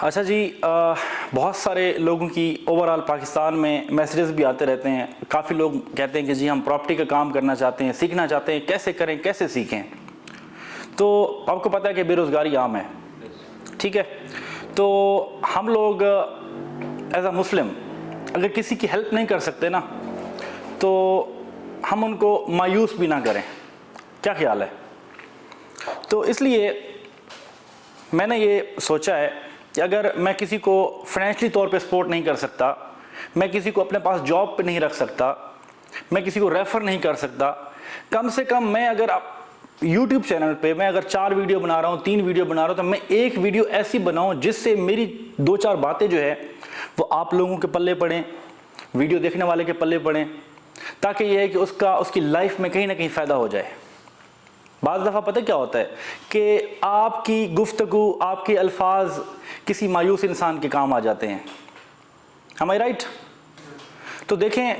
اچھا جی، بہت سارے لوگوں کی اوورآل پاکستان میں میسیجز بھی آتے رہتے ہیں. کافی لوگ کہتے ہیں کہ جی ہم پراپرٹی کا کام کرنا چاہتے ہیں، سیکھنا چاہتے ہیں، کیسے کریں، کیسے سیکھیں. تو آپ کو پتہ ہے کہ بے روزگاری عام ہے، ٹھیک ہے. تو ہم لوگ ایز اے مسلم اگر کسی کی ہیلپ نہیں کر سکتے نا تو ہم ان کو مایوس بھی نہ کریں. کیا خیال ہے؟ تو اس لیے میں نے یہ سوچا ہے کہ اگر میں کسی کو فائنینشلی طور پہ سپورٹ نہیں کر سکتا، میں کسی کو اپنے پاس جاب پہ نہیں رکھ سکتا، میں کسی کو ریفر نہیں کر سکتا، کم سے کم میں اگر یوٹیوب چینل پہ میں اگر 4 ویڈیو بنا رہا ہوں، 3 ویڈیو بنا رہا ہوں، تو میں ایک ویڈیو ایسی بناؤں جس سے میری 2-4 باتیں جو ہے وہ آپ لوگوں کے پلے پڑیں، ویڈیو دیکھنے والے کے پلے پڑیں، تاکہ یہ ہے کہ اس کی لائف میں کہیں نہ کہیں فائدہ ہو جائے. بعض دفعہ پتہ کیا ہوتا ہے کہ آپ کی گفتگو، آپ کے الفاظ کسی مایوس انسان کے کام آ جاتے ہیں. am I right؟ تو دیکھیں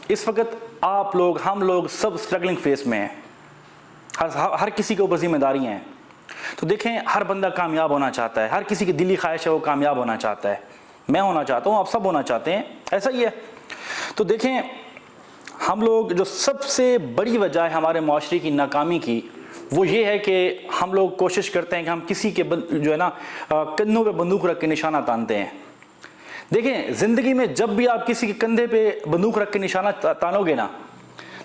اس وقت آپ لوگ، ہم لوگ سب اسٹرگلنگ فیس میں ہیں، ہر کسی کے اوپر ذمہ داریاں ہیں. تو دیکھیں ہر بندہ کامیاب ہونا چاہتا ہے، ہر کسی کی دلی خواہش ہے وہ کامیاب ہونا چاہتا ہے. میں ہونا چاہتا ہوں، آپ سب ہونا چاہتے ہیں، ایسا ہی ہے. تو دیکھیں ہم لوگ جو سب سے بڑی وجہ ہے ہمارے معاشرے کی ناکامی کی، وہ یہ ہے کہ ہم لوگ کوشش کرتے ہیں کہ ہم کسی کے جو ہے نا کندھوں پہ بندوق رکھ کے نشانہ تانتے ہیں. دیکھیں زندگی میں جب بھی آپ کسی کے کندھے پہ بندوق رکھ کے نشانہ تانو گے نا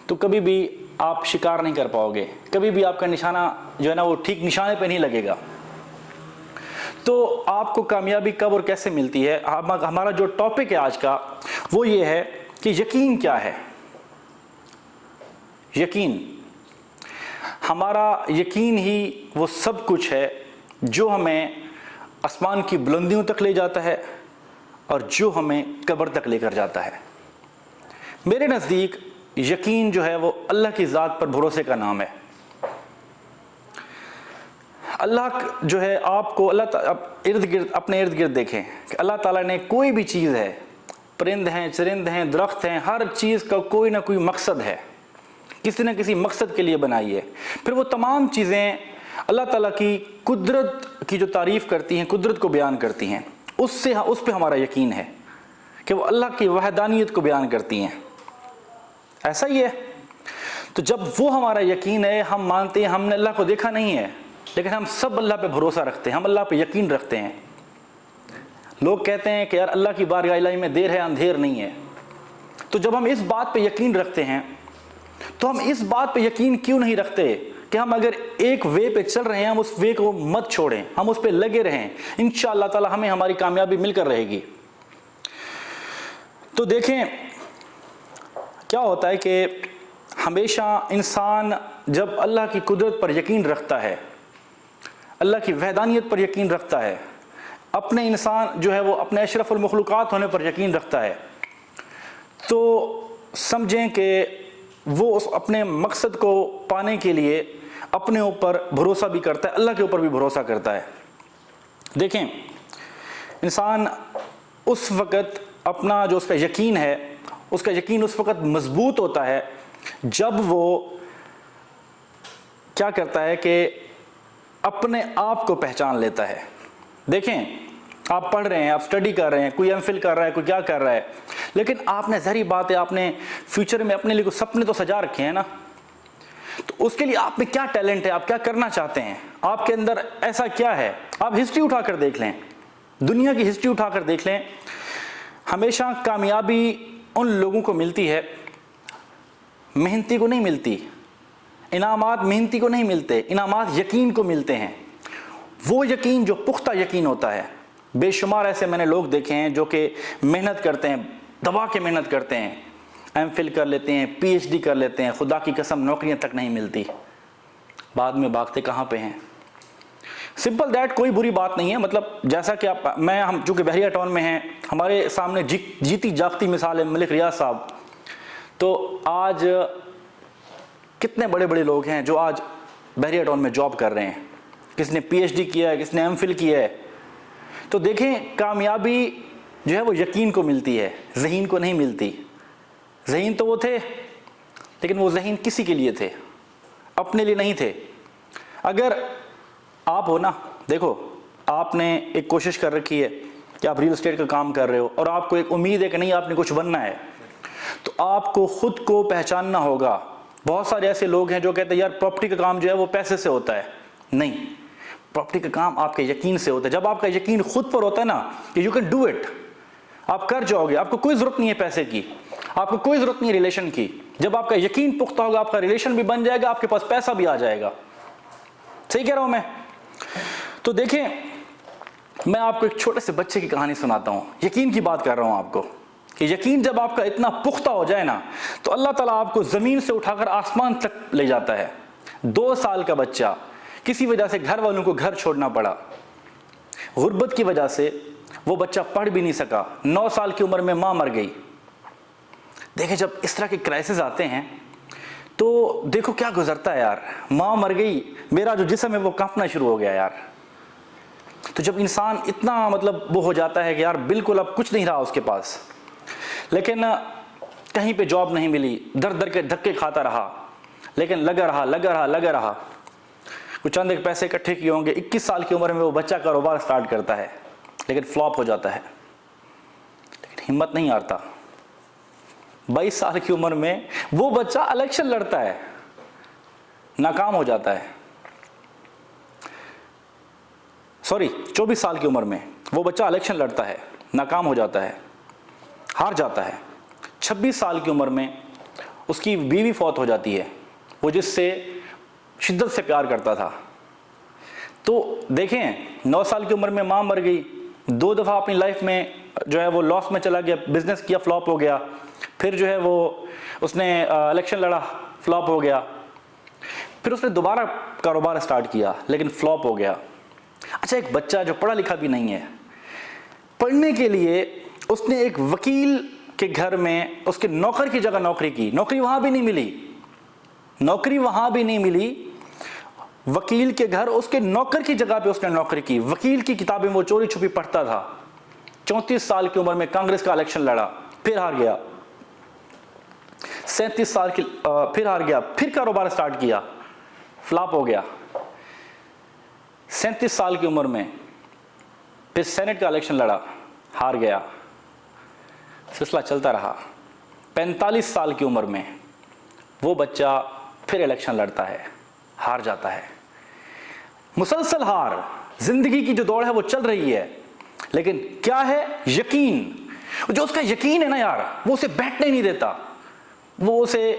تو کبھی بھی آپ شکار نہیں کر پاؤ گے، کبھی بھی آپ کا نشانہ جو ہے نا وہ ٹھیک نشانے پہ نہیں لگے گا. تو آپ کو کامیابی کب اور کیسے ملتی ہے؟ ہمارا جو ٹاپک ہے آج کا وہ یہ ہے کہ یقین کیا ہے. یقین، ہمارا یقین ہی وہ سب کچھ ہے جو ہمیں آسمان کی بلندیوں تک لے جاتا ہے اور جو ہمیں قبر تک لے کر جاتا ہے. میرے نزدیک یقین جو ہے وہ اللہ کی ذات پر بھروسے کا نام ہے. اللہ جو ہے آپ کو اپنے ارد گرد دیکھیں کہ اللہ تعالیٰ نے کوئی بھی چیز ہے، پرند ہیں، چرند ہیں، درخت ہیں، ہر چیز کا کوئی نہ کوئی مقصد ہے، کسی نہ کسی مقصد کے لیے بنائی ہے. پھر وہ تمام چیزیں اللہ تعالیٰ کی قدرت کی جو تعریف کرتی ہیں، قدرت کو بیان کرتی ہیں، اس پہ ہمارا یقین ہے کہ وہ اللہ کی وحدانیت کو بیان کرتی ہیں. ایسا ہی ہے. تو جب وہ ہمارا یقین ہے، ہم مانتے ہیں ہم نے اللہ کو دیکھا نہیں ہے لیکن ہم سب اللہ پہ بھروسہ رکھتے ہیں، ہم اللہ پہ یقین رکھتے ہیں. لوگ کہتے ہیں کہ یار اللہ کی بارگاہ الہی میں دیر ہے اندھیر نہیں ہے. تو جب ہم اس بات پہ یقین رکھتے ہیں تو ہم اس بات پہ یقین کیوں نہیں رکھتے کہ ہم اگر ایک وے پہ چل رہے ہیں ہم اس وے کو مت چھوڑیں، ہم اس پہ لگے رہیں، انشاءاللہ تعالی ہمیں ہماری کامیابی مل کر رہے گی. تو دیکھیں کیا ہوتا ہے کہ ہمیشہ انسان جب اللہ کی قدرت پر یقین رکھتا ہے، اللہ کی وحدانیت پر یقین رکھتا ہے، اپنے انسان جو ہے وہ اپنے اشرف المخلوقات ہونے پر یقین رکھتا ہے، تو سمجھیں کہ وہ اس اپنے مقصد کو پانے کے لیے اپنے اوپر بھروسہ بھی کرتا ہے، اللہ کے اوپر بھی بھروسہ کرتا ہے. دیکھیں انسان اس وقت اپنا جو اس کا یقین ہے، اس کا یقین اس وقت مضبوط ہوتا ہے جب وہ کیا کرتا ہے کہ اپنے آپ کو پہچان لیتا ہے. دیکھیں آپ پڑھ رہے ہیں، آپ سٹڈی کر رہے ہیں، کوئی ایم فل کر رہا ہے، کوئی کیا کر رہا ہے، لیکن آپ نے ظاہری بات ہے آپ نے فیوچر میں اپنے لیے کوئی سپنے تو سجا رکھے ہیں نا. تو اس کے لیے آپ میں کیا ٹیلنٹ ہے، آپ کیا کرنا چاہتے ہیں، آپ کے اندر ایسا کیا ہے. آپ ہسٹری اٹھا کر دیکھ لیں، دنیا کی ہسٹری اٹھا کر دیکھ لیں، ہمیشہ کامیابی ان لوگوں کو ملتی ہے، محنتی کو نہیں ملتی. انعامات محنتی کو نہیں ملتے، انعامات یقین کو ملتے ہیں. وہ یقین جو پختہ یقین ہوتا ہے. بے شمار ایسے میں نے لوگ دیکھے ہیں جو کہ محنت کرتے ہیں، دبا کے محنت کرتے ہیں، ایم فل کر لیتے ہیں، پی ایچ ڈی کر لیتے ہیں، خدا کی قسم نوکریاں تک نہیں ملتی، بعد میں بھاگتے کہاں پہ ہیں. سمپل دیٹ، کوئی بری بات نہیں ہے. مطلب جیسا کہ ہم چونکہ بحریہ ٹاؤن میں ہیں، ہمارے سامنے جیتی جاگتی مثال ہے ملک ریاض صاحب. تو آج کتنے بڑے بڑے لوگ ہیں جو آج بحریہ ٹاؤن میں جاب کر رہے ہیں، کس نے پی ایچ ڈی کیا ہے، کس نے ایم فل کیا ہے. تو دیکھیں کامیابی جو ہے وہ یقین کو ملتی ہے، ذہین کو نہیں ملتی. ذہین تو وہ تھے لیکن وہ ذہین کسی کے لیے تھے، اپنے لیے نہیں تھے. اگر آپ ہو نا، دیکھو آپ نے ایک کوشش کر رکھی ہے کہ آپ ریل اسٹیٹ کا کام کر رہے ہو اور آپ کو ایک امید ہے کہ نہیں آپ نے کچھ بننا ہے، تو آپ کو خود کو پہچاننا ہوگا۔ بہت سارے ایسے لوگ ہیں جو کہتے ہیں یار پراپرٹی کا کام جو ہے وہ پیسے سے ہوتا ہے۔ نہیں، پراپرٹی کا کام آپ کے یقین سے ہوتا ہے۔ جب آپ کا یقین خود پر ہوتا ہے نا کہ یو کین ڈو اٹ، آپ کر جاؤ گے، آپ کو کوئی ضرورت نہیں ہے پیسے کی، آپ کو کوئی ضرورت نہیں ہے ریلیشن کی۔ جب آپ کا یقین پختہ ہوگا آپ کا ریلیشن بھی بن جائے گا، آپ کے پاس پیسہ بھی آ جائے گا۔ صحیح کہہ رہا ہوں میں؟ تو دیکھیں، میں آپ کو ایک چھوٹے سے بچے کی کہانی سناتا ہوں، یقین کی بات کر رہا ہوں آپ کو، کہ یقین جب آپ کا اتنا پختہ ہو جائے نا تو اللہ تعالیٰ آپ کو زمین سے اٹھا کر آسمان تک لے جاتا ہے۔ 2 سال کا بچہ، کسی وجہ سے گھر والوں کو گھر چھوڑنا پڑا، غربت کی وجہ سے وہ بچہ پڑھ بھی نہیں سکا، 9 سال کی عمر میں ماں مر گئی۔ دیکھیں جب اس طرح کے کرائسس آتے ہیں تو دیکھو کیا گزرتا ہے یار، ماں مر گئی، میرا جو جسم ہے وہ کانپنا شروع ہو گیا یار۔ تو جب انسان اتنا مطلب وہ ہو جاتا ہے کہ یار بالکل اب کچھ نہیں رہا اس کے پاس، لیکن کہیں پہ جاب نہیں ملی، در در کے دھکے کھاتا رہا، لیکن لگا رہا، کچھ چند ایک پیسے اکٹھے کیے ہوں گے، 21 سال کی عمر میں وہ بچہ کاروبار سٹارٹ کرتا ہے، لیکن فلاپ ہو جاتا ہے، لیکن ہمت نہیں ہارتا۔ 22 سال کی عمر میں وہ بچہ الیکشن لڑتا ہے، ناکام ہو جاتا ہے۔ 24 سال کی عمر میں وہ بچہ الیکشن لڑتا ہے، ناکام ہو جاتا ہے، ہار جاتا ہے۔ 26 سال کی عمر میں اس کی بیوی فوت ہو جاتی ہے، وہ جس سے شدت سے پیار کرتا تھا۔ تو دیکھیں 9 سال کی عمر میں ماں مر گئی، 2 دفعہ اپنی لائف میں جو ہے وہ لاس میں چلا گیا، بزنس کیا فلاپ ہو گیا، پھر جو ہے وہ اس نے الیکشن لڑا، فلاپ ہو گیا، پھر اس نے دوبارہ کاروبار سٹارٹ کیا لیکن فلاپ ہو گیا۔ اچھا، ایک بچہ جو پڑھا لکھا بھی نہیں ہے، پڑھنے کے لیے اس نے ایک وکیل کے گھر میں اس کے نوکر کی جگہ نوکری کی، نوکری وہاں بھی نہیں ملی، وکیل کے گھر اس کے نوکر کی جگہ پہ اس نے نوکری کی، وکیل کی کتابیں وہ چوری چھپی پڑھتا تھا۔ 34 سال کی عمر میں کانگریس کا الیکشن لڑا، پھر ہار گیا، 37 سال کی پھر ہار گیا، پھر کاروبار سٹارٹ کیا، فلاپ ہو گیا۔ 37 سال کی عمر میں پھر سینٹ کا الیکشن لڑا، ہار گیا، سلسلہ چلتا رہا۔ 45 سال کی عمر میں وہ بچہ پھر الیکشن لڑتا ہے، ہار جاتا ہے۔ مسلسل ہار، زندگی کی جو دوڑ ہے وہ چل رہی ہے، لیکن کیا ہے؟ یقین۔ جو اس کا یقین ہے نا یار، وہ اسے بیٹھنے نہیں دیتا، وہ اسے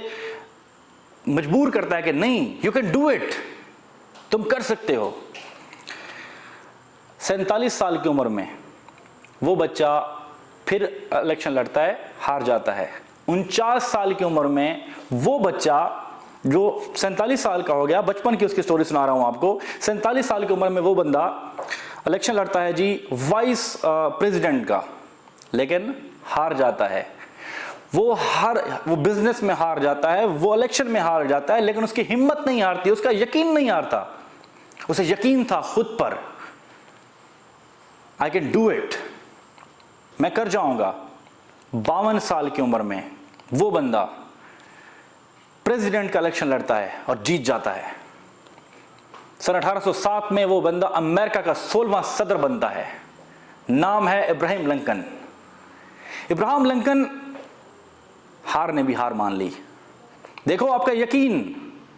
مجبور کرتا ہے کہ نہیں، یو کین ڈو اٹ، تم کر سکتے ہو۔ 47 سال کی عمر میں وہ بچہ پھر الیکشن لڑتا ہے، ہار جاتا ہے۔ 49 سال کی عمر میں وہ بچہ جو 47 سال کا ہو گیا، بچپن کی اس کی سٹوری سنا رہا ہوں آپ کو، 47 سال کی عمر میں وہ بندہ الیکشن لڑتا ہے جی وائس پریزیڈنٹ کا، لیکن ہار جاتا ہے۔ وہ بزنس میں ہار جاتا ہے، وہ الیکشن میں ہار جاتا ہے، لیکن اس کی ہمت نہیں ہارتی، اس کا یقین نہیں ہارتا، اسے یقین تھا خود پر، I can do it، میں کر جاؤں گا۔ 52 سال کی عمر میں وہ بندہ پریزیڈنٹ کا الیکشن لڑتا ہے اور جیت جاتا ہے۔ سن 1807 میں وہ بندہ امریکہ کا 16واں صدر بنتا ہے، نام ہے ابراہیم لنکن۔ ابراہیم لنکن ہار نے بھی ہار مان لی۔ دیکھو آپ کا یقین،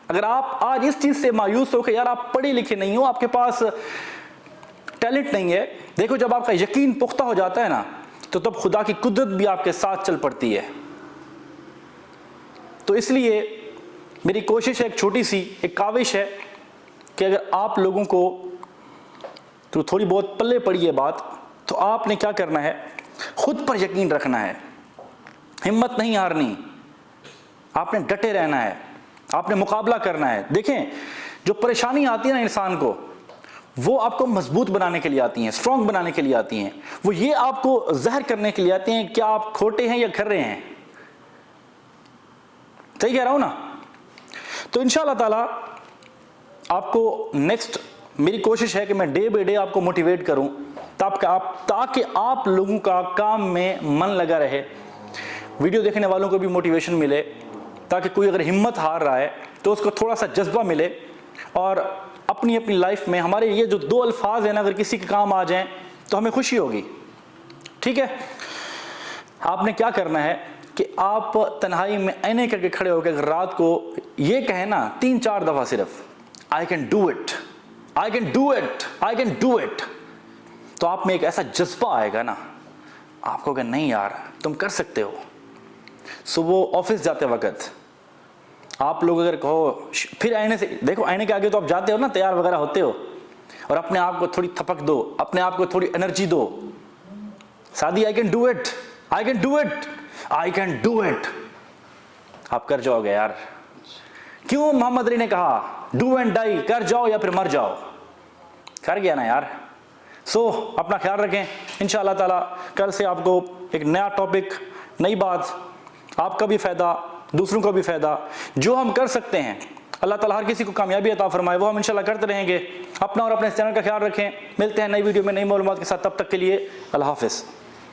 اگر آپ آج اس چیز سے مایوس ہو کہ یار آپ پڑھے لکھے نہیں ہو، آپ کے پاس ٹیلنٹ نہیں ہے، دیکھو جب آپ کا یقین پختہ ہو جاتا ہے نا تو تب خدا کی قدرت بھی آپ کے ساتھ چل پڑتی ہے۔ تو اس لیے میری کوشش ہے، ایک چھوٹی سی ایک کاوش ہے کہ اگر آپ لوگوں کو تو تھوڑی بہت پلے پڑی ہے بات، تو آپ نے کیا کرنا ہے؟ خود پر یقین رکھنا ہے، ہمت نہیں ہارنی، آپ نے ڈٹے رہنا ہے، آپ نے مقابلہ کرنا ہے۔ دیکھیں جو پریشانی آتی ہے نا انسان کو، وہ آپ کو مضبوط بنانے کے لیے آتی ہیں، اسٹرانگ بنانے کے لیے آتی ہیں، وہ یہ آپ کو ظاہر کرنے کے لیے آتے ہیں کہ آپ کھوٹے ہیں یا کر رہے ہیں۔ صحیح کہہ رہا ہوں نا؟ تو انشاءاللہ تعالیٰ آپ کو نیکسٹ میری کوشش ہے کہ میں ڈے بائی ڈے آپ کو موٹیویٹ کروں تاکہ آپ لوگوں کا کام میں من لگا رہے، ویڈیو دیکھنے والوں کو بھی موٹیویشن ملے، تاکہ کوئی اگر ہمت ہار رہا ہے تو اس کو تھوڑا سا جذبہ ملے اور اپنے اپنی اپنی لائف میں ہمارے یہ جو 2 الفاظ ہیں نا، اگر کسی کے کام آ جائیں تو ہمیں خوشی ہوگی. ٹھیک ہے، آپ نے کیا کرنا ہے کہ آپ تنہائی میں اینے کر کے کھڑے ہو کے اگر رات کو یہ کہیں نا 3-4 دفعہ صرف I can do it, I can do it, I can do it، تو آپ میں ایک ایسا جذبہ آئے گا نا، آپ کو کہ نہیں یار تم کر سکتے ہو. صبح آفس جاتے وقت آپ لوگ اگر کہو، پھر آئینے سے دیکھو، آئینے کے آگے تو آپ جاتے ہو نا، تیار وغیرہ ہوتے ہو، اور اپنے آپ کو تھوڑی تھپک دو، اپنے آپ کو تھوڑی انرجی دو. سادی I can do it, I can do it, I can do it، آپ کر جاؤ گے یار. کیوں محمد علی نے کہا ڈو اینڈ ڈائی، کر جاؤ یا پھر مر جاؤ، کر گیا نا یار. سو اپنا خیال رکھیں. انشاءاللہ تعالیٰ کل سے آپ کو ایک نیا ٹاپک، نئی بات، آپ کا بھی فائدہ، دوسروں کا بھی فائدہ. جو ہم کر سکتے ہیں اللہ تعالیٰ ہر کسی کو کامیابی عطا فرمائے، وہ ہم انشاءاللہ کرتے رہیں گے. اپنا اور اپنے چینل کا خیال رکھیں. ملتے ہیں نئی ویڈیو میں نئی معلومات کے ساتھ، تب تک کے لیے اللہ حافظ.